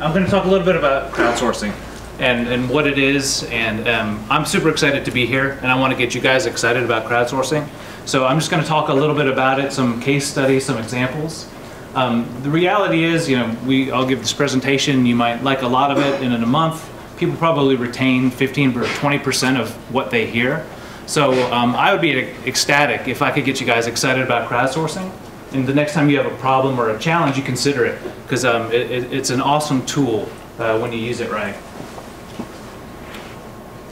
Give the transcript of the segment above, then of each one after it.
I'm going to talk a little bit about crowdsourcing and what it is, and I'm super excited to be here, and I want to get you guys excited about crowdsourcing. So I'm just going to talk a little bit about it, some case studies, some examples. The reality is, I'll give this presentation, you might like a lot of it, and in a month, people probably retain 15 or 20% of what they hear. So I would be ecstatic if I could get you guys excited about crowdsourcing. And the next time you have a problem or a challenge, you consider it, because it's an awesome tool when you use it right.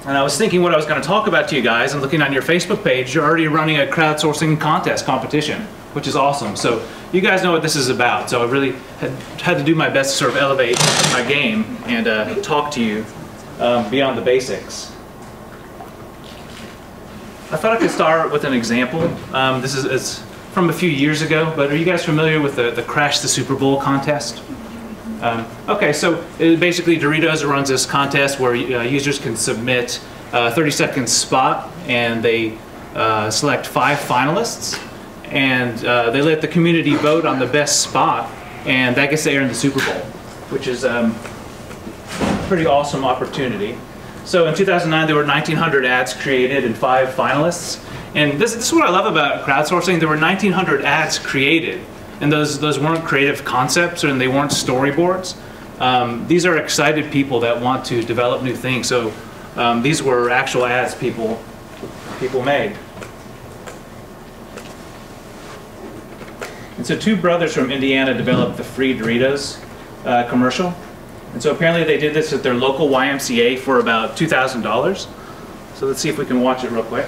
And I was thinking what I was going to talk about to you guys, and looking on your Facebook page, you're already running a crowdsourcing competition, which is awesome. So you guys know what this is about. So I really had to do my best to sort of elevate my game and talk to you beyond the basics. I thought I could start with an example. This is from a few years ago, but are you guys familiar with the Crash the Super Bowl contest? Okay, so basically Doritos runs this contest where users can submit a 30-second spot, and they select 5 finalists, and they let the community vote on the best spot, and that gets to air in the Super Bowl, which is a pretty awesome opportunity. So in 2009, there were 1,900 ads created and 5 finalists. And this is what I love about crowdsourcing. There were 1,900 ads created, and those weren't creative concepts, and they weren't storyboards. These are excited people that want to develop new things. So these were actual ads people made. And so 2 brothers from Indiana developed the free Doritos commercial. And so apparently they did this at their local YMCA for about $2,000. So let's see if we can watch it real quick.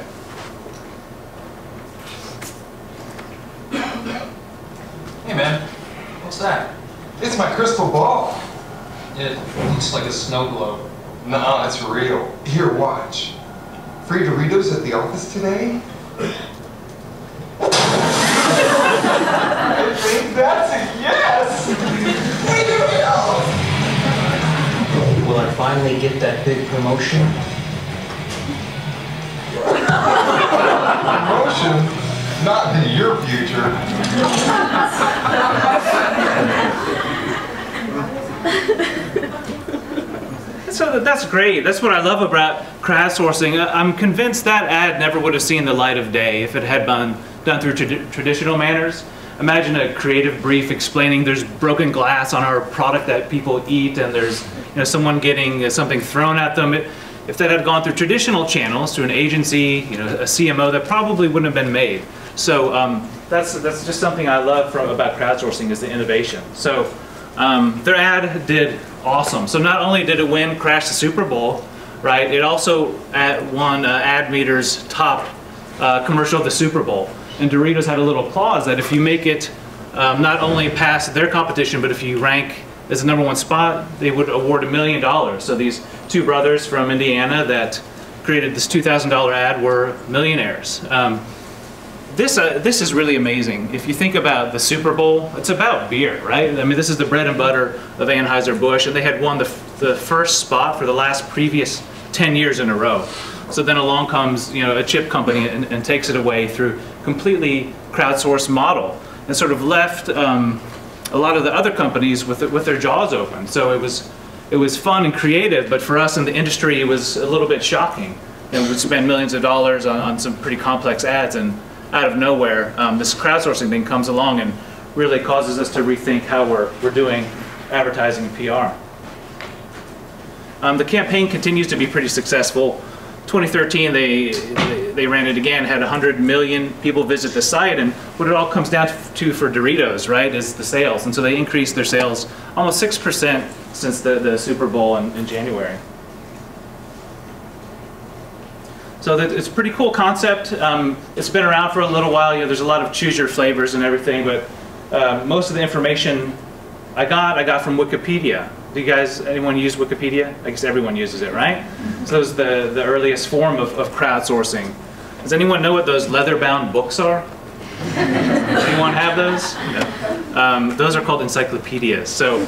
Hey man, what's that? It's my crystal ball. It looks like a snow globe. Nuh-uh, it's real. Here, watch. Free Doritos at the office today? I think that's a yes! Free Doritos! Will I finally get that big promotion? Promotion? Not in your future. So that's great. That's what I love about crowdsourcing. I'm convinced that ad never would have seen the light of day if it had been done through traditional manners. Imagine a creative brief explaining there's broken glass on our product that people eat, and there's someone getting something thrown at them. If that had gone through traditional channels, through an agency, a CMO, that probably wouldn't have been made. So that's just something I love about crowdsourcing, is the innovation. So their ad did awesome. So not only did it win Crash the Super Bowl, right? It also won Ad Meter's top commercial of the Super Bowl. And Doritos had a little clause that if you make it not only past their competition, but if you rank as the #1 spot, they would award $1 million. So these 2 brothers from Indiana that created this $2,000 ad were millionaires. This is really amazing. If you think about the Super Bowl, it's about beer, right? I mean, this is the bread and butter of Anheuser-Busch, and they had won the first spot for the previous 10 years in a row. So then along comes a chip company and takes it away through completely crowdsourced model, and sort of left a lot of the other companies with their jaws open. So it was fun and creative, but for us in the industry, it was a little bit shocking. We'd spend millions of dollars on some pretty complex ads, and out of nowhere, this crowdsourcing thing comes along and really causes us to rethink how we're doing advertising and PR. The campaign continues to be pretty successful. 2013, they ran it again, had 100 million people visit the site, and what it all comes down to for Doritos, right, is the sales. And so they increased their sales almost 6% since the Super Bowl in January. So it's a pretty cool concept. It's been around for a little while. There's a lot of choose your flavors and everything, but most of the information I got from Wikipedia. Do you guys, anyone use Wikipedia? I guess everyone uses it, right? So that was the earliest form of crowdsourcing. Does anyone know what those leather-bound books are? Anyone have those? No. Those are called encyclopedias. So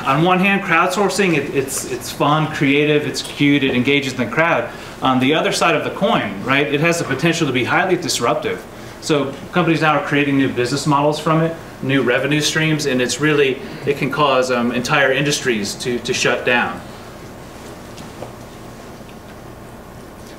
on one hand, crowdsourcing, it's fun, creative, it's cute, it engages the crowd. On the other side of the coin, right, it has the potential to be highly disruptive. So companies now are creating new business models from it. new revenue streams, and it can cause entire industries to shut down.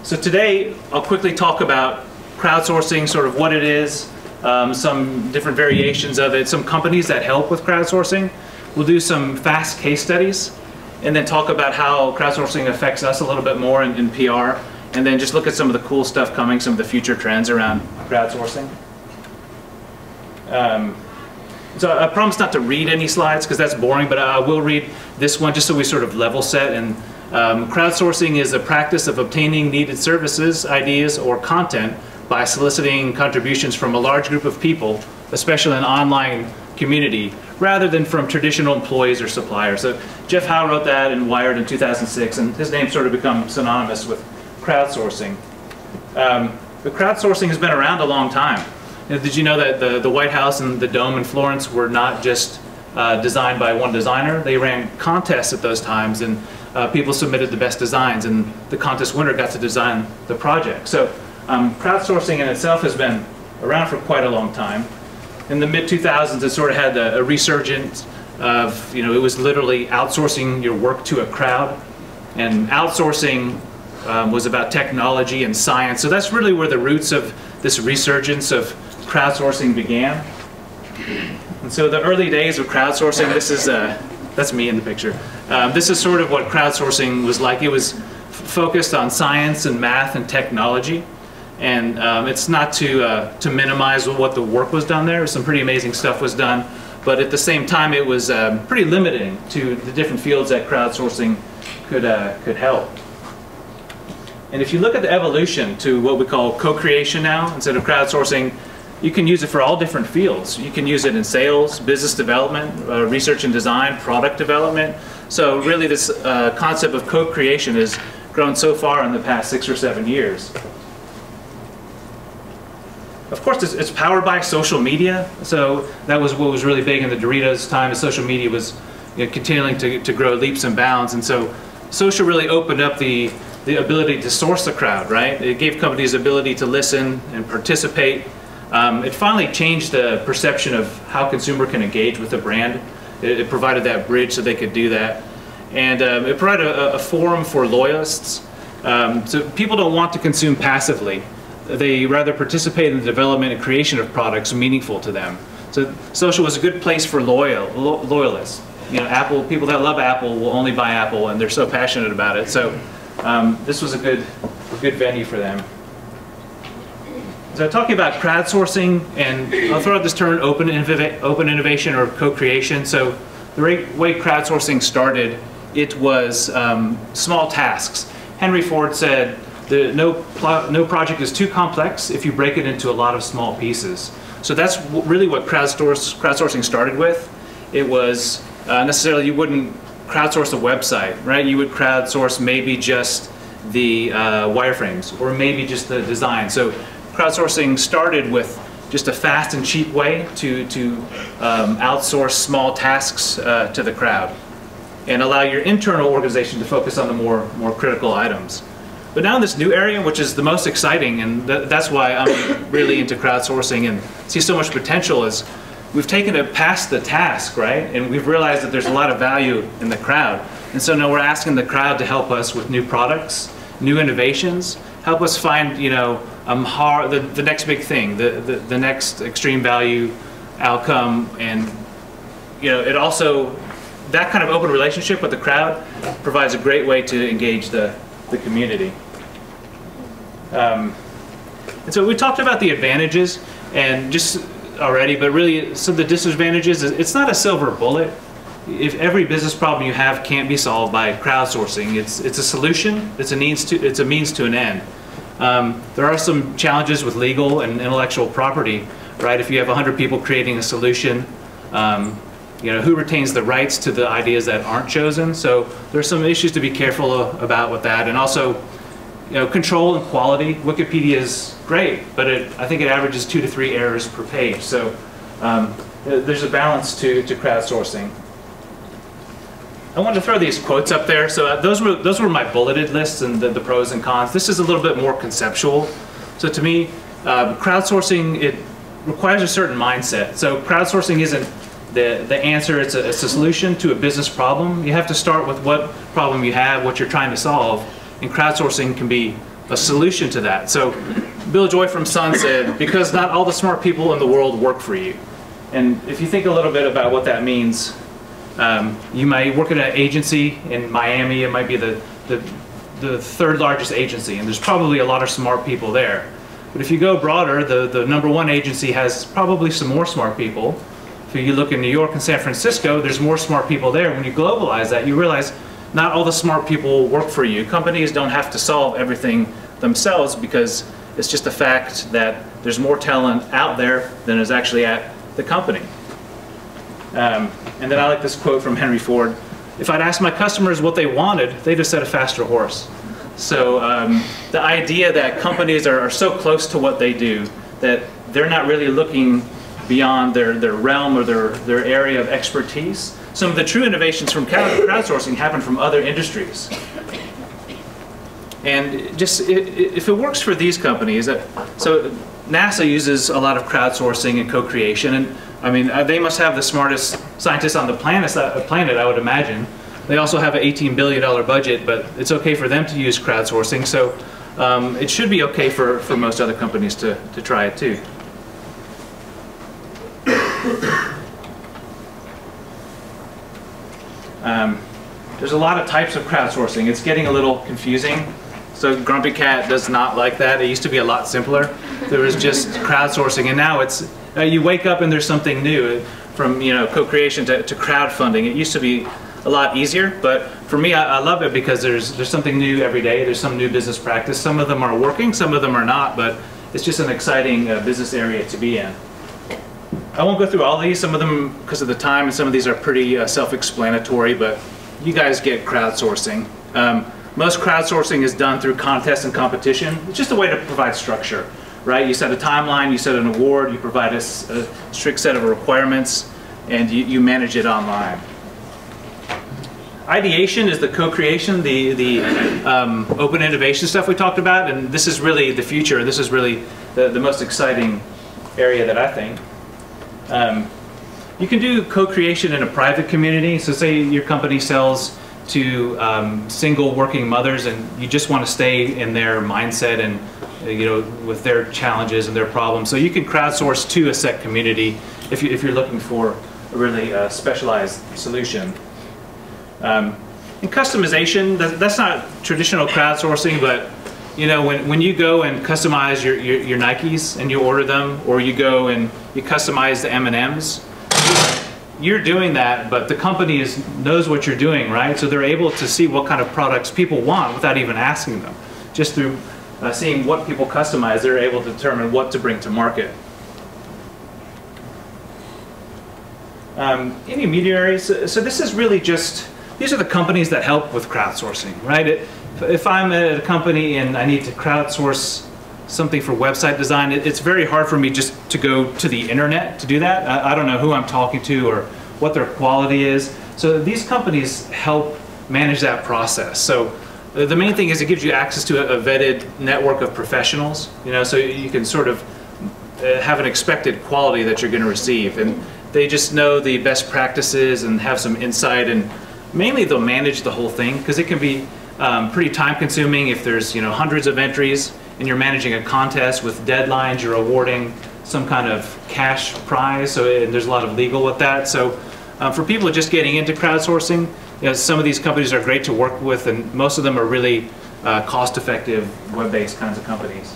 So today, I'll quickly talk about crowdsourcing, sort of what it is, some different variations of it, some companies that help with crowdsourcing. We'll do some fast case studies, and then talk about how crowdsourcing affects us a little bit more in PR, and then just look at some of the cool stuff coming, some of the future trends around crowdsourcing. So I promise not to read any slides because that's boring, but I will read this one just so we sort of level set. And crowdsourcing is a practice of obtaining needed services, ideas, or content by soliciting contributions from a large group of people, especially an online community, rather than from traditional employees or suppliers. So Jeff Howe wrote that in Wired in 2006, and his name sort of become synonymous with crowdsourcing. But crowdsourcing has been around a long time. Did you know that the White House and the Dome in Florence were not just designed by one designer? They ran contests at those times, and people submitted the best designs, and the contest winner got to design the project. So crowdsourcing in itself has been around for quite a long time. In the mid-2000s, it sort of had a resurgence of, it was literally outsourcing your work to a crowd. And outsourcing was about technology and science. So that's really where the roots of this resurgence of crowdsourcing began. And so the early days of crowdsourcing, that's me in the picture. This is sort of what crowdsourcing was like. It was focused on science and math and technology. And it's not to minimize what the work was done there. Some pretty amazing stuff was done. But at the same time, it was pretty limiting to the different fields that crowdsourcing could help. And if you look at the evolution to what we call co-creation now, instead of crowdsourcing, you can use it for all different fields. You can use it in sales, business development, research and design, product development. So really this concept of co-creation has grown so far in the past 6 or 7 years. Of course, it's powered by social media. So that was what was really big in the Doritos time, is social media was continuing to grow leaps and bounds. And so social really opened up the ability to source the crowd, right? It gave companies the ability to listen and participate. It finally changed the perception of how consumer can engage with a brand. It provided that bridge so they could do that. And it provided a forum for loyalists. So people don't want to consume passively. They rather participate in the development and creation of products meaningful to them. So social was a good place for loyalists. Apple, people that love Apple will only buy Apple, and they're so passionate about it. So this was a good venue for them. So talking about crowdsourcing, and I'll throw out this term open innovation or co-creation. So the way crowdsourcing started, it was small tasks. Henry Ford said, no project is too complex if you break it into a lot of small pieces. So that's really what crowdsourcing started with. It was necessarily, you wouldn't crowdsource a website, right? You would crowdsource maybe just the wireframes, or maybe just the design. So crowdsourcing started with just a fast and cheap way to outsource small tasks to the crowd and allow your internal organization to focus on the more critical items. But now in this new area, which is the most exciting, and that's why I'm really into crowdsourcing and see so much potential, is we've taken it past the task, right? And we've realized that there's a lot of value in the crowd. And so now we're asking the crowd to help us with new products, new innovations, help us find, the next big thing, the next extreme value outcome. And, it also, that kind of open relationship with the crowd provides a great way to engage the community. And so we talked about the advantages and just already, but really some of the disadvantages is it's not a silver bullet. If every business problem you have can't be solved by crowdsourcing, it's a solution. It's a means to an end. There are some challenges with legal and intellectual property, right? If you have 100 people creating a solution, who retains the rights to the ideas that aren't chosen? So there's some issues to be careful about with that, and also, control and quality. Wikipedia is great, but I think it averages 2 to 3 errors per page. So there's a balance to crowdsourcing. I wanted to throw these quotes up there. So those were my bulleted lists and the pros and cons. This is a little bit more conceptual. So to me, crowdsourcing, requires a certain mindset. So crowdsourcing isn't the answer, it's a solution to a business problem. You have to start with what problem you have, what you're trying to solve, and crowdsourcing can be a solution to that. So Bill Joy from Sun said, because not all the smart people in the world work for you. And if you think a little bit about what that means, you might work at an agency in Miami. It might be the third largest agency, and there's probably a lot of smart people there. But if you go broader, the #1 agency has probably some more smart people. If you look in New York and San Francisco, there's more smart people there. When you globalize that, you realize not all the smart people work for you. Companies don't have to solve everything themselves, because it's just a fact that there's more talent out there than is actually at the company. And then I like this quote from Henry Ford. If I'd asked my customers what they wanted, they'd have said a faster horse. So the idea that companies are so close to what they do that they're not really looking beyond their realm or their area of expertise. Some of the true innovations from crowdsourcing happen from other industries. And just if it works for these companies, so NASA uses a lot of crowdsourcing and co-creation, and I mean they must have the smartest scientists on the planet, I would imagine. They also have an $18 billion budget, but it's okay for them to use crowdsourcing, so it should be okay for most other companies to try it too. There's a lot of types of crowdsourcing. It's getting a little confusing. So Grumpy Cat does not like that. It used to be a lot simpler. There was just crowdsourcing, and now it's you wake up and there's something new, from co-creation to crowdfunding. It used to be a lot easier, but for me, I love it because there's something new every day. There's some new business practice. Some of them are working, some of them are not, but it's just an exciting business area to be in. I won't go through all these. Some of them, because of the time, and some of these are pretty self-explanatory, but you guys get crowdsourcing. Most crowdsourcing is done through contests and competition. It's just a way to provide structure, right? You set a timeline, you set an award, you provide a strict set of requirements, and you manage it online. Ideation is the co-creation, the open innovation stuff we talked about, and this is really the future. This is really the most exciting area that I think. You can do co-creation in a private community. So say your company sells to single working mothers, and you just want to stay in their mindset and with their challenges and their problems. So you can crowdsource to a set community if you're looking for a really specialized solution. And customization, that's not traditional crowdsourcing, but when you go and customize your Nikes and you order them, or you go and you customize the M&Ms, you're doing that, but the company knows what you're doing, right? So they're able to see what kind of products people want without even asking them. Just through seeing what people customize, they're able to determine what to bring to market. Intermediaries, so this is really just, these are the companies that help with crowdsourcing, right? If I'm at a company and I need to crowdsource something for website design, it's very hard for me just to go to the internet to do that. I don't know who I'm talking to or what their quality is. So these companies help manage that process. So the main thing is it gives you access to a vetted network of professionals, so you can sort of have an expected quality that you're going to receive. And they just know the best practices and have some insight, and mainly they'll manage the whole thing, because it can be pretty time consuming if there's hundreds of entries and you're managing a contest with deadlines, you're awarding some kind of cash prize, and there's a lot of legal with that. So for people just getting into crowdsourcing, some of these companies are great to work with, and most of them are really cost-effective web-based kinds of companies.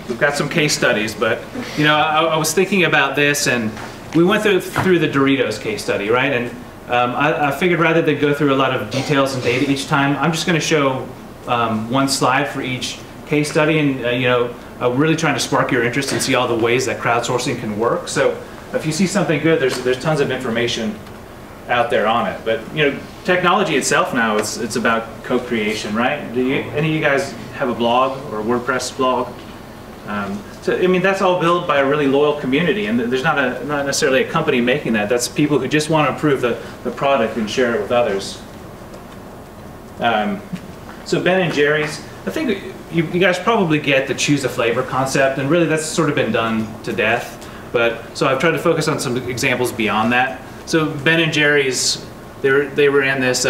We've got some case studies, but I was thinking about this, and we went through the Doritos case study, right? And I figured rather than go through a lot of details and data each time, I'm just going to show one slide for each case study, and really trying to spark your interest and see all the ways that crowdsourcing can work. So if you see something good, there's tons of information out there on it. But technology itself now, it's about co-creation, right? Any of you guys have a blog or a WordPress blog? So I mean, that's all built by a really loyal community, and there's not necessarily a company making that. That's people who just want to improve the product and share it with others. So Ben and Jerry's, I think you guys probably get the choose a flavor concept, and really that's sort of been done to death. But so I've tried to focus on some examples beyond that. So Ben and Jerry's, they were in this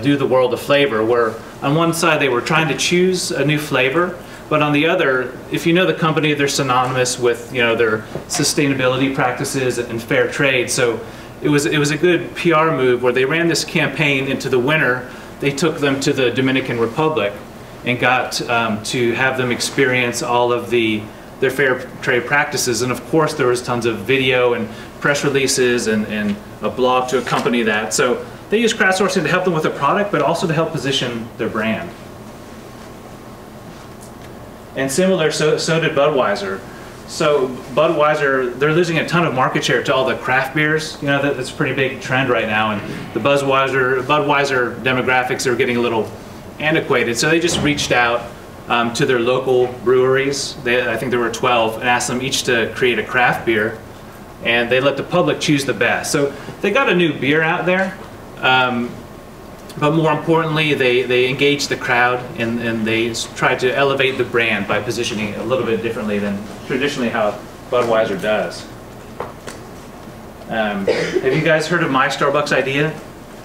do the world a flavor, where on one side they were trying to choose a new flavor, but on the other, if you know the company, they're synonymous with their sustainability practices and fair trade. So it was a good PR move where they ran this campaign into the winter. They took them to the Dominican Republic and got to have them experience all of their fair trade practices. And of course there was tons of video and press releases and a blog to accompany that. So they used crowdsourcing to help them with a product, but also to help position their brand. And similar, so did Budweiser. So Budweiser, they're losing a ton of market share to all the craft beers. That's a pretty big trend right now, and the Budweiser demographics are getting a little antiquated. So they just reached out to their local breweries. I think there were 12, and asked them each to create a craft beer, and they let the public choose the best. So they got a new beer out there, but more importantly, they engaged the crowd, and they tried to elevate the brand by positioning it a little bit differently than traditionally how Budweiser does. Have you guys heard of my Starbucks idea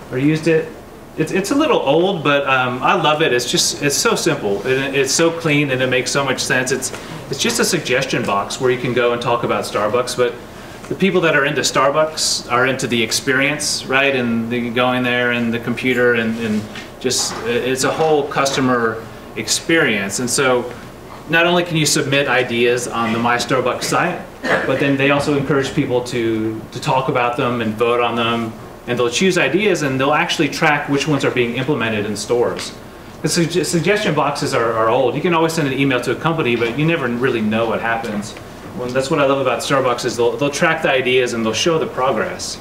or used it? It's a little old, but I love it. It's so simple, and it's so clean, and it makes so much sense. It's just a suggestion box where you can go and talk about Starbucks, but the people that are into Starbucks are into the experience, right? And they go in there and the computer and just, it's a whole customer experience. And so not only can you submit ideas on the My Starbucks site, but then they also encourage people to talk about them and vote on them. And they'll choose ideas, and they'll actually track which ones are being implemented in stores. The suggestion boxes are old. You can always send an email to a company, but you never really know what happens. Well, that's what I love about Starbucks, is they'll track the ideas and they'll show the progress.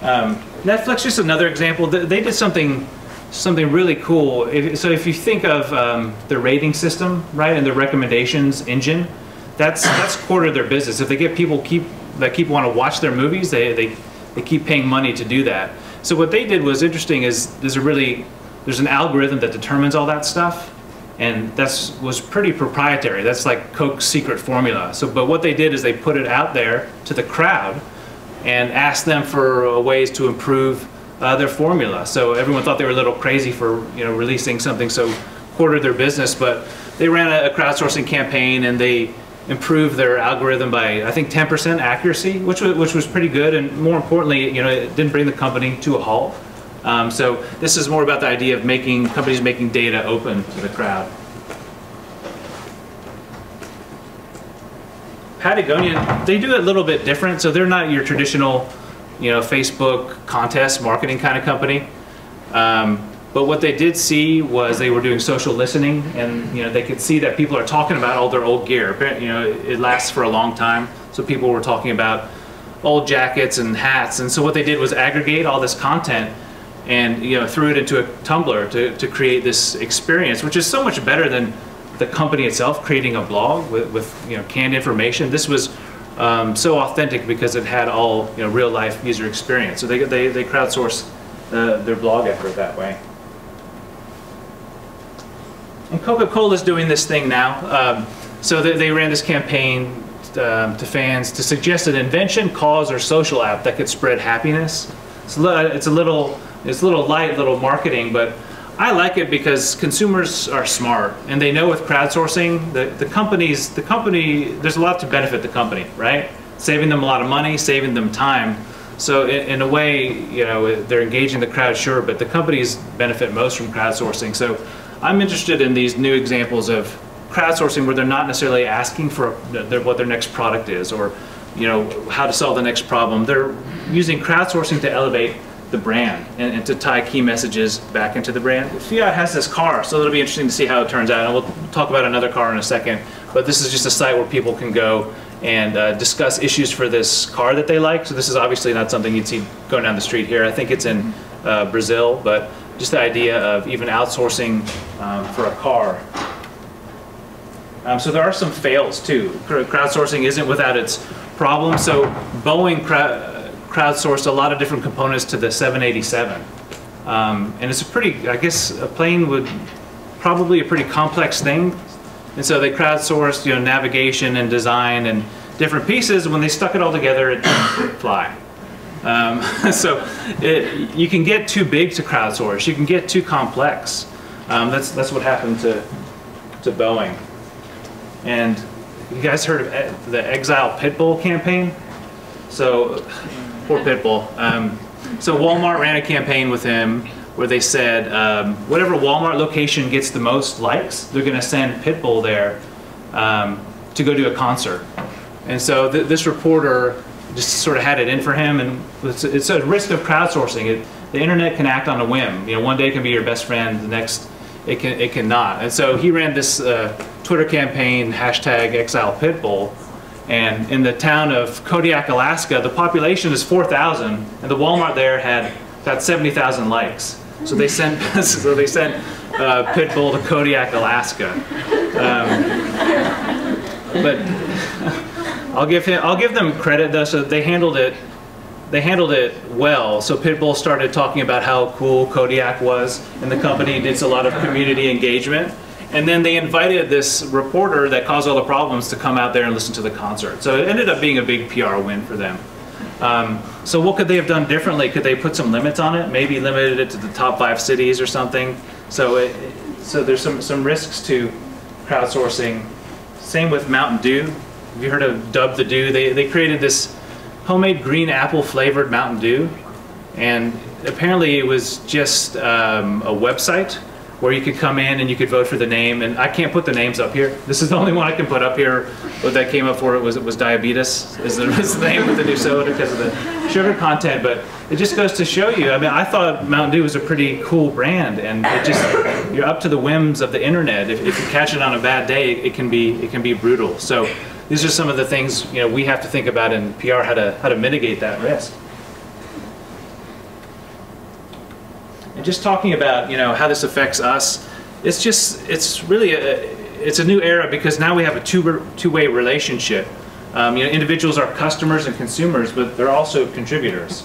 Netflix, just another example. They did something really cool. So if you think of the rating system, right, and the recommendations engine, that's core to their business. If they get people that want to watch their movies, they keep paying money to do that. So what they did was interesting. There's an algorithm that determines all that stuff, and was pretty proprietary. That's like Coke's secret formula. But what they did is they put it out there to the crowd and asked them for ways to improve their formula. So everyone thought they were a little crazy for releasing something so core to their business, but they ran a crowdsourcing campaign, and they improved their algorithm by, I think, 10% accuracy, which was pretty good, and more importantly, it didn't bring the company to a halt. So this is more about the idea of companies making data open to the crowd. Patagonia, they do it a little bit different. So they're not your traditional, Facebook contest marketing kind of company. But what they did see was they were doing social listening, and they could see that people are talking about all their old gear. It lasts for a long time, so people were talking about old jackets and hats. And so what they did was aggregate all this content and threw it into a Tumblr to create this experience, which is so much better than the company itself creating a blog with canned information. This was so authentic because it had all real life user experience. So they crowdsourced their blog effort that way. And Coca-Cola is doing this thing now. So they ran this campaign to fans to suggest an invention, cause, or social app that could spread happiness. It's a little light, little marketing, but I like it because consumers are smart, and they know with crowdsourcing, the company, there's a lot to benefit the company, right? Saving them a lot of money, saving them time. So in a way, they're engaging the crowd, sure, but the companies benefit most from crowdsourcing. So I'm interested in these new examples of crowdsourcing where they're not necessarily asking for what their next product is, or how to solve the next problem. They're using crowdsourcing to elevate the brand and to tie key messages back into the brand. Fiat has this car, so it'll be interesting to see how it turns out, and we'll talk about another car in a second. But this is just a site where people can go and discuss issues for this car that they like. So this is obviously not something you'd see going down the street here. I think it's in Brazil, but just the idea of even outsourcing for a car. So there are some fails too. Crowdsourcing isn't without its problems. So Boeing crowdsourced a lot of different components to the 787. And it's a pretty, I guess a plane would probably a pretty complex thing. And so they crowdsourced, you know, navigation and design and different pieces. When they stuck it all together, it didn't fly. So you can get too big to crowdsource. You can get too complex. That's what happened to Boeing. And you guys heard of the Exile Pitbull campaign? So poor Pitbull. So Walmart ran a campaign with him where they said whatever Walmart location gets the most likes, they're going to send Pitbull there to go do a concert. And so this reporter just sort of had it in for him, and it's a risk of crowdsourcing. The internet can act on a whim. You know, one day it can be your best friend, the next it cannot. And so he ran this Twitter campaign, #ExilePitbull, and in the town of Kodiak, Alaska, the population is 4,000, and the Walmart there had got 70,000 likes. So they sent Pitbull to Kodiak, Alaska. But I'll give them credit though. So they handled it well. So Pitbull started talking about how cool Kodiak was, and the company did a lot of community engagement. And then they invited this reporter that caused all the problems to come out there and listen to the concert. So it ended up being a big PR win for them. So what could they have done differently? Could they put some limits on it? Maybe limited it to the top 5 cities or something. So there's some risks to crowdsourcing. Same with Mountain Dew. Have you heard of Dub the Dew? They created this homemade green apple flavored Mountain Dew, and apparently it was just a website where you could come in and you could vote for the name. And I can't put the names up here. This is the only one I can put up here. What that came up for it was diabetes is the name of the new soda because of the sugar content. But it just goes to show you. I mean, I thought Mountain Dew was a pretty cool brand, and it just you're up to the whims of the internet. If you catch it on a bad day, it can be brutal. So these are some of the things we have to think about in PR how to mitigate that risk. And just talking about how this affects us, it's really a new era because now we have a two-way relationship. Individuals are customers and consumers, but they're also contributors.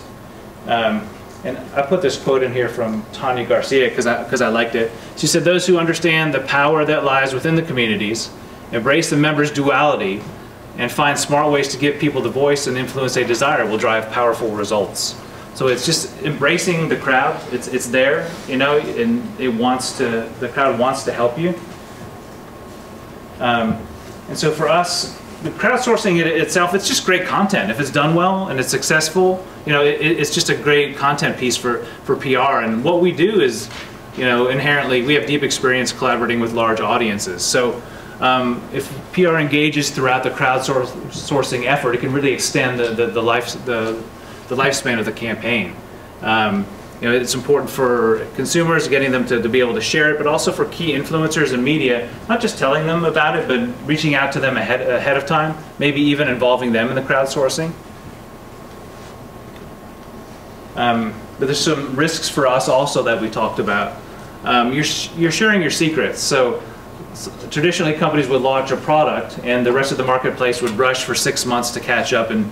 And I put this quote in here from Tanya Garcia because I liked it. She said, "Those who understand the power that lies within the communities, embrace the members' duality, and find smart ways to give people the voice and influence they desire will drive powerful results." So it's just embracing the crowd. It's there, and the crowd wants to help you. And so for us, the crowdsourcing itself, it's just great content. If it's done well and it's successful, it's just a great content piece for PR. And what we do is, inherently, we have deep experience collaborating with large audiences. So if PR engages throughout the crowdsourcing effort, it can really extend the lifespan of the campaign. It's important for consumers, getting them to be able to share it, but also for key influencers and media, not just telling them about it, but reaching out to them ahead of time, maybe even involving them in the crowdsourcing. But there's some risks for us also that we talked about. You're sharing your secrets. So traditionally companies would launch a product and the rest of the marketplace would rush for 6 months to catch up and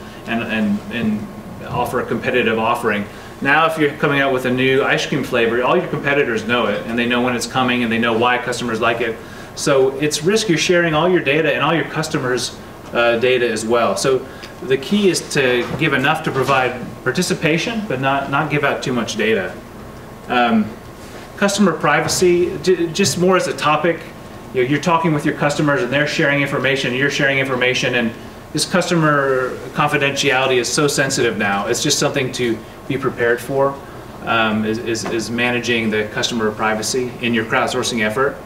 offer a competitive offering. Now if you're coming out with a new ice cream flavor, all your competitors know it and they know when it's coming and they know why customers like it. So it's risk you're sharing all your data and all your customers' data as well. So the key is to give enough to provide participation but not give out too much data. Customer privacy, just more as a topic, you're talking with your customers and they're sharing information, you're sharing information, and this customer confidentiality is so sensitive now. It's just something to be prepared for, is managing the customer privacy in your crowdsourcing effort.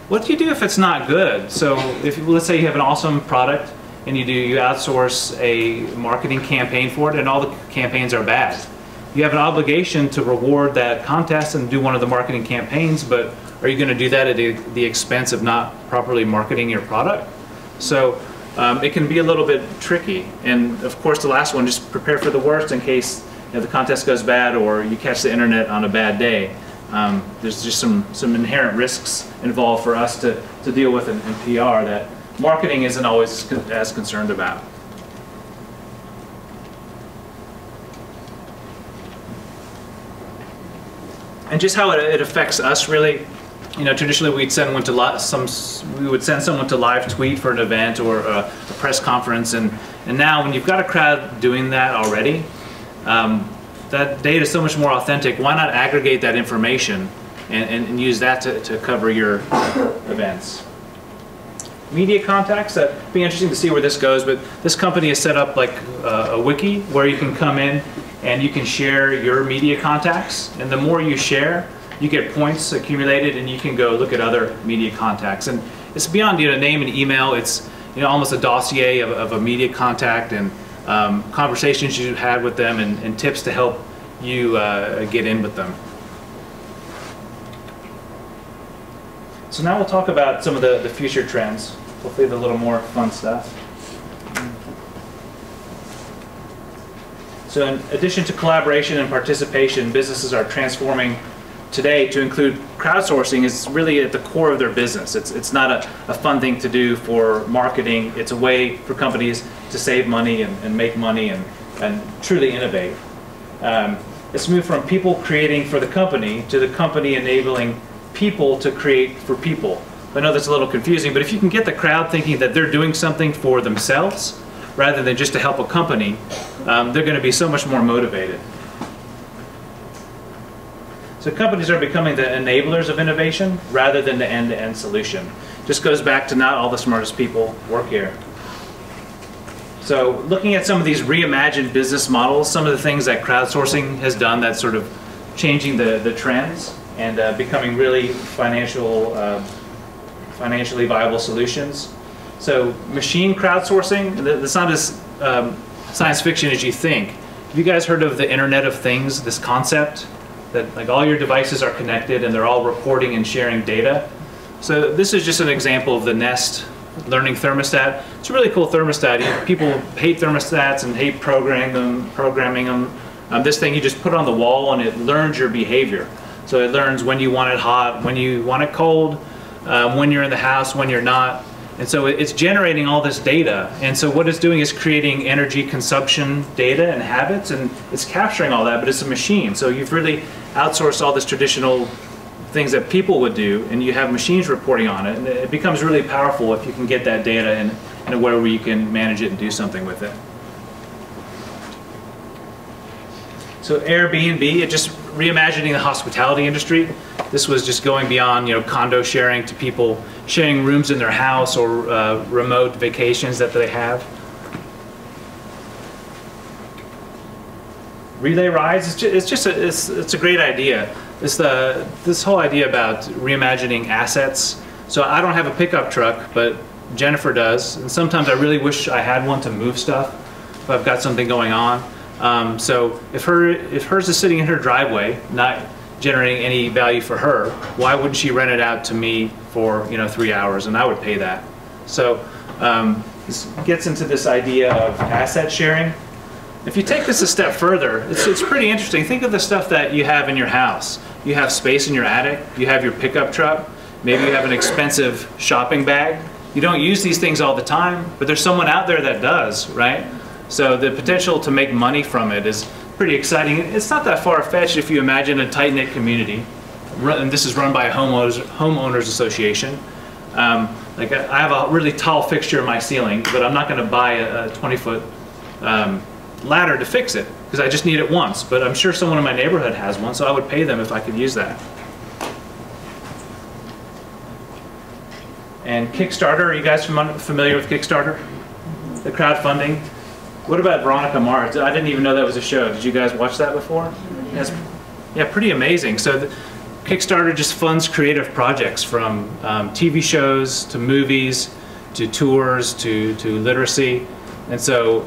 What do you do if it's not good? So let's say you have an awesome product and you outsource a marketing campaign for it and all the campaigns are bad. You have an obligation to reward that contest and do one of the marketing campaigns, but are you going to do that at the expense of not properly marketing your product? So it can be a little bit tricky. And of course the last one, just prepare for the worst in case the contest goes bad or you catch the internet on a bad day. There's just some inherent risks involved for us to deal with in PR that marketing isn't always as concerned about. and just how it affects us really. You know, traditionally we would send someone to live tweet for an event or a press conference, and now when you've got a crowd doing that already, that data is so much more authentic. Why not aggregate that information and use that to cover your events? Media contacts, that'd be interesting to see where this goes, but this company has set up like a wiki where you can come in and you can share your media contacts, and the more you share, you get points accumulated and you can go look at other media contacts. And it's beyond, you know, name and email. It's, you know, almost a dossier of a media contact, and conversations you've had with them, and tips to help you get in with them. So now we'll talk about some of the future trends, hopefully the little more fun stuff. So in addition to collaboration and participation, businesses are transforming today to include crowdsourcing is really at the core of their business. It's not a fun thing to do for marketing. It's a way for companies to save money and make money and truly innovate. It's moved from people creating for the company to the company enabling people to create for people. I know that's a little confusing, but if you can get the crowd thinking that they're doing something for themselves rather than just to help a company, they're going to be so much more motivated. So companies are becoming the enablers of innovation rather than the end-to-end solution. Just goes back to not all the smartest people work here. So looking at some of these reimagined business models, some of the things that crowdsourcing has done that's sort of changing the trends and becoming really financially viable solutions. So machine crowdsourcing, that's not as science fiction as you think. Have you guys heard of the Internet of Things, this concept? That like all your devices are connected and they're all reporting and sharing data. So this is just an example of the Nest learning thermostat. It's a really cool thermostat. People hate thermostats and hate programming them. This thing you just put on the wall and it learns your behavior. So it learns when you want it hot, when you want it cold, when you're in the house, when you're not. And so it's generating all this data. And so what it's doing is creating energy consumption data and habits, and it's capturing all that, but it's a machine. So you've really outsourced all this traditional things that people would do, and you have machines reporting on it. And it becomes really powerful if you can get that data in a way where you can manage it and do something with it. So Airbnb, it just reimagining the hospitality industry. This was just going beyond, you know, condo sharing to people sharing rooms in their house or remote vacations that they have. Relay rides, it's a great idea. This whole idea about reimagining assets. So I don't have a pickup truck, but Jennifer does, and sometimes I really wish I had one to move stuff if I've got something going on. So if hers is sitting in her driveway, not generating any value for her, why wouldn't she rent it out to me for 3 hours, and I would pay that? So this gets into this idea of asset sharing. If you take this a step further, it's pretty interesting. Think of the stuff that you have in your house. You have space in your attic, you have your pickup truck, maybe you have an expensive shopping bag. You don't use these things all the time, but there's someone out there that does, right? So the potential to make money from it is pretty exciting. It's not that far-fetched if you imagine a tight-knit community, and this is run by a homeowners association. Like I have a really tall fixture in my ceiling, but I'm not going to buy a 20-foot ladder to fix it because I just need it once. But I'm sure someone in my neighborhood has one, so I would pay them if I could use that. And Kickstarter, are you guys familiar with Kickstarter? The crowdfunding. What about Veronica Mars? I didn't even know that was a show. Did you guys watch that before? Yes. Yeah, pretty amazing. So Kickstarter just funds creative projects from TV shows to movies to tours to literacy. And so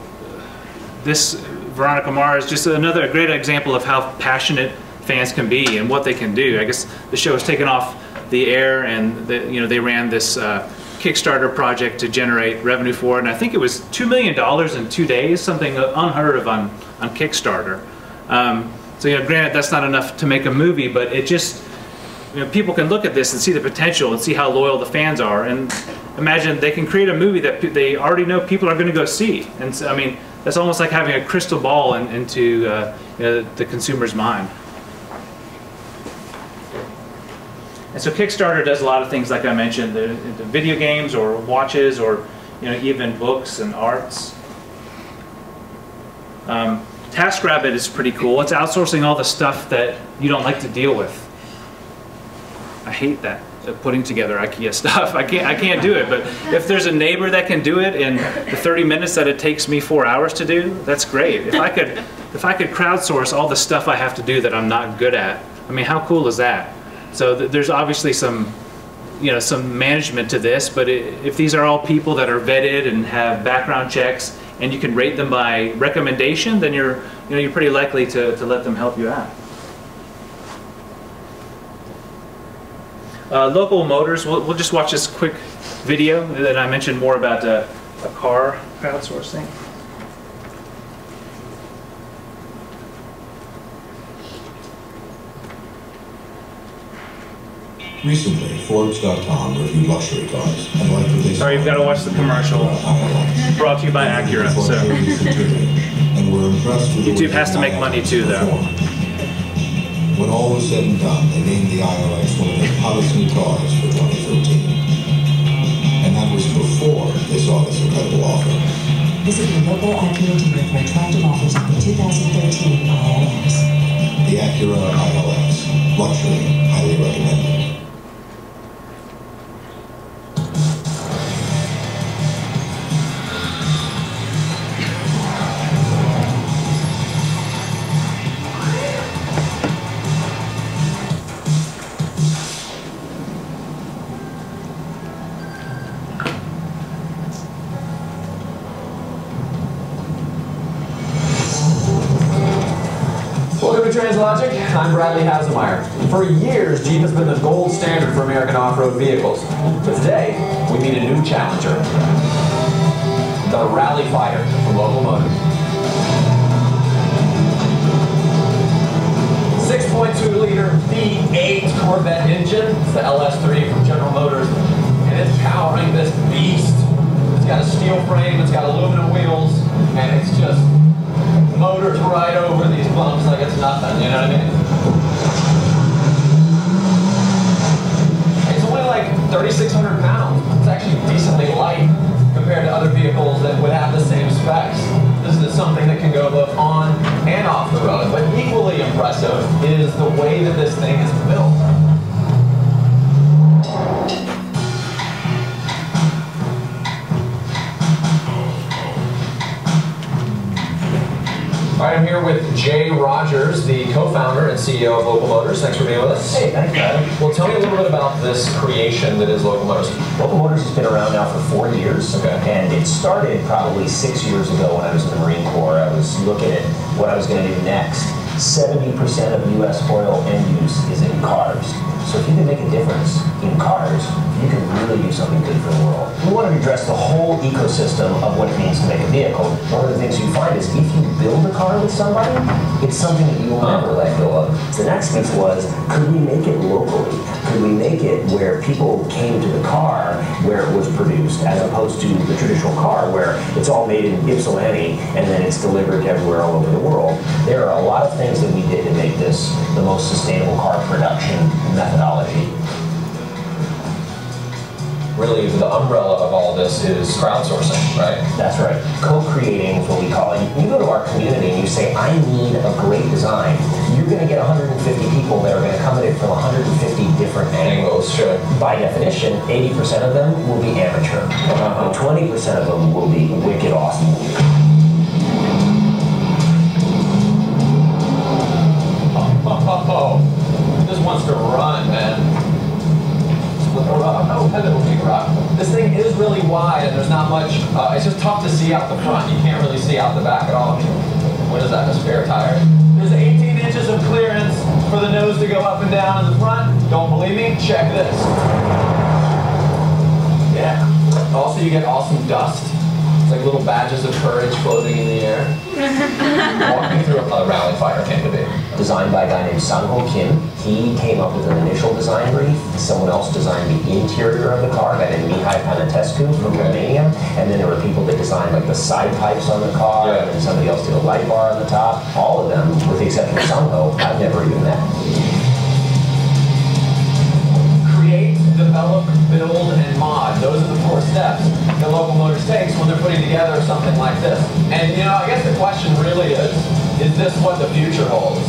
this Veronica Mars is just another great example of how passionate fans can be and what they can do. I guess the show has taken off the air, and they ran this Kickstarter project to generate revenue for it, and I think it was $2 million in 2 days, something unheard of on Kickstarter. So granted that's not enough to make a movie, but it just people can look at this and see the potential and see how loyal the fans are, and imagine they can create a movie that they already know people are going to go see. And so, I mean, that's almost like having a crystal ball into the consumer's mind. And so Kickstarter does a lot of things like I mentioned, the video games or watches or even books and arts. TaskRabbit is pretty cool. It's outsourcing all the stuff that you don't like to deal with. I hate that, putting together IKEA stuff. I can't do it, but if there's a neighbor that can do it in the 30 minutes that it takes me 4 hours to do, that's great. If I could crowdsource all the stuff I have to do that I'm not good at, I mean, how cool is that? So there's obviously some management to this, but if these are all people that are vetted and have background checks, and you can rate them by recommendation, then you're pretty likely to let them help you out. Local Motors, we'll just watch this quick video, and then I mentioned more about a car crowdsourcing. Recently, Forbes.com reviewed luxury cars and liked what they Sorry, you've got to watch the commercial. Brought to you by Acura. So YouTube has to make money too, though. When all was said and done, they named the ILX one of their hottest new cars for 2013. And that was before they saw this incredible offer. Visit your local Acura dealer for attractive offers on the 2013 ILX. The Acura ILX. Luxury. Highly recommended. Welcome to Translogic. I'm Bradley Hasemeyer. For years, Jeep has been the gold standard for American off-road vehicles. But today, we meet a new challenger. The Rally Fighter from Local Motors. 6.2-liter V8 Corvette engine. It's the LS3 from General Motors. And it's powering this beast. It's got a steel frame, it's got aluminum wheels, and it's just motors right over these bumps like it's nothing, you know what I mean? It's only like 3,600 pounds. It's actually decently light compared to other vehicles that would have the same specs. This is something that can go both on and off the road, but equally impressive is the way that this thing is built. All right, I'm here with Jay Rogers, the co-founder and CEO of Local Motors. Thanks for being with us. Hey, thanks, Adam. Well, tell me a little bit about this creation that is Local Motors. Local Motors has been around now for 4 years, Okay. and it started probably 6 years ago when I was in the Marine Corps. I was looking at what I was going to do next. 70% of U.S. oil end use is in cars. So if you can make a difference in cars, you can really do something good for the world. We want to address the whole ecosystem of what it means to make a vehicle. One of the things you find is if you build a car with somebody, it's something that you will never let go of. The next piece was, could we make it locally? Could we make it where people came to the car where it was produced, as opposed to the traditional car where it's all made in Ypsilanti and then it's delivered everywhere all over the world? There are a lot of things that we did to make this the most sustainable car production methodology. Really, the umbrella of all this is crowdsourcing, right? That's right. Co-creating is what we call it. You go to our community and you say, I need a great design. You're going to get 150 people that are going to come at it from 150 different angles. Sure. By definition, 80% of them will be amateur. And 20% of them will be wicked awesome. Oh, this wants to run, man. Oh, hello, big rock. This thing is really wide, and there's not much. It's just tough to see out the front. You can't really see out the back at all. I mean, what is that? A spare tire? There's 18 inches of clearance for the nose to go up and down in the front. Don't believe me? Check this. Yeah. Also, you get awesome dust. It's like little badges of courage floating in the air. Walk me through a Rally Fighter came to be. Designed by a guy named Sang-Ho Kim. He came up with an initial design brief. Someone else designed the interior of the car, a guy named Mihai Panatescu from Romania. And then there were people that designed like the side pipes on the car, Yeah. and then somebody else did a light bar on the top. All of them, with the exception of Sang-Ho, I've never even met. develop, build, and mod. Those are the 4 steps that Local Motors takes when they're putting together something like this. And you know, I guess the question really is this what the future holds?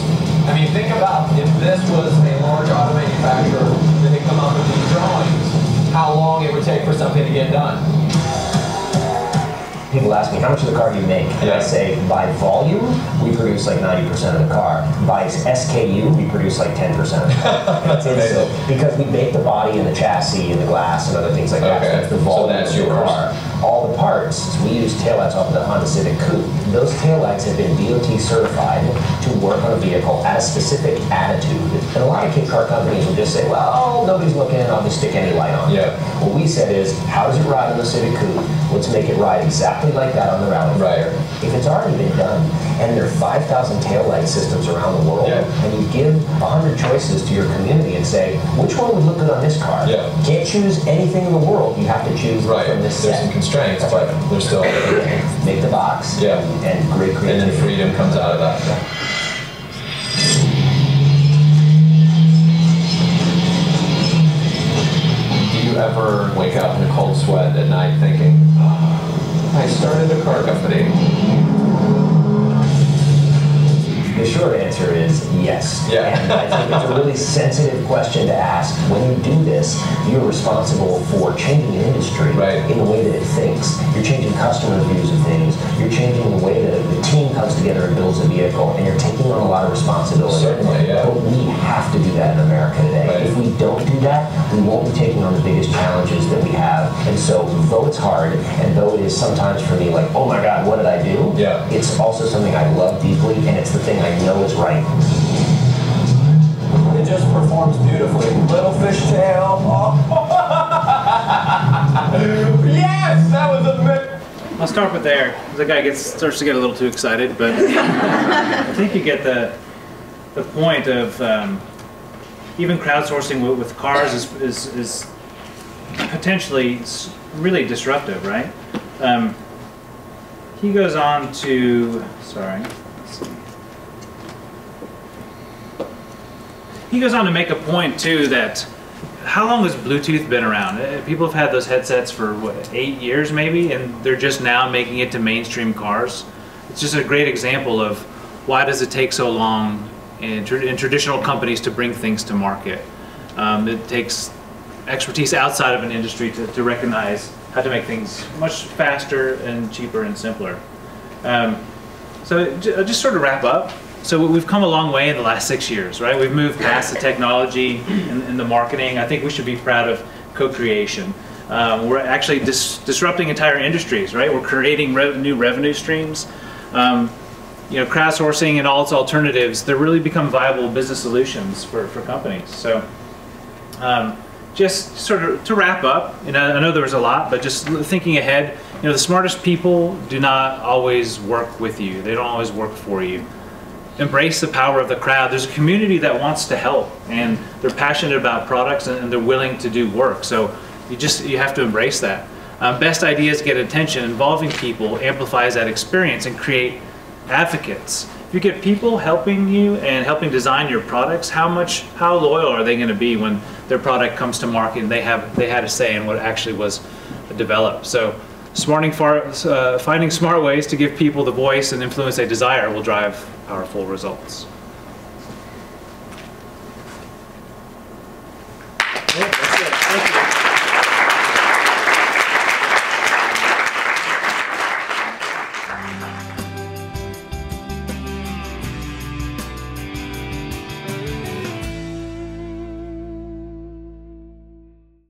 I mean, think about if this was a large auto manufacturer that had come up with these drawings, how long it would take for something to get done. People ask me, how much of the car do you make? And I say, by volume, we produce like 90% of the car. By SKU, we produce like 10% of the car. That's amazing. So, because we make the body and the chassis and the glass and other things like that. Okay. So that's the volume So that's of the yours. car. All the parts, we use taillights off of the Honda Civic Coupe. Those taillights have been DOT certified to work on a vehicle at a specific attitude. And a lot of kit car companies will just say, well, nobody's looking, I'll just stick any light on. Yeah. What we said is, how does it ride on the Civic Coupe? Let's make it ride exactly like that on the Rally Flyer. If it's already been done, and there are 5,000 taillight systems around the world, and you give 100 choices to your community and say, which one would look good on this car? Can't choose anything in the world. You have to choose from this There's set. some constraints, but there's still... Make the box, and great creativity. And then freedom comes out of that. Do you ever wake up in a cold sweat at night thinking, oh, I started a car company? The short answer is yes. And I think it's a really sensitive question to ask. When you do this, you're responsible for changing an industry in the way that it thinks. You're changing customer views of things. You're changing the way that the team comes together and builds a vehicle, and you're taking on a lot of responsibility. Certainly, But we have to do that in America today. If we don't do that, we won't be taking on the biggest challenges that we have. And so, though it's hard, and though it is sometimes for me like, oh my God, what did I do? It's also something I love deeply, and it's the thing I know is right. It just performs beautifully. Little fishtail. Yes, that was amazing. I'll start with there. The guy starts to get a little too excited, but I think you get the point of even crowdsourcing with cars is potentially really disruptive, right? He goes on to, he goes on to make a point too that how long has Bluetooth been around? People have had those headsets for what, 8 years maybe, and they're just now making it to mainstream cars. It's just a great example of why does it take so long in traditional companies to bring things to market. It takes expertise outside of an industry to recognize how to make things much faster and cheaper and simpler. So just sort of wrap up. So we've come a long way in the last 6 years, right? We've moved past the technology and the marketing. I think we should be proud of co-creation. We're actually disrupting entire industries, right? We're creating new revenue streams. You know, crowdsourcing and all its alternatives, they're really become viable business solutions for companies. So just sort of to wrap up, you know, I know there was a lot, but just thinking ahead, you know, the smartest people do not always work with you. They don't always work for you. Embrace the power of the crowd. There's a community that wants to help, and they're passionate about products, and they're willing to do work. So you have to embrace that. Best ideas get attention. Involving people amplifies that experience and create advocates. If you get people helping you and helping design your products, how loyal are they going to be when their product comes to market and they had a say in what actually was developed? So finding smart ways to give people the voice and influence they desire will drive powerful results.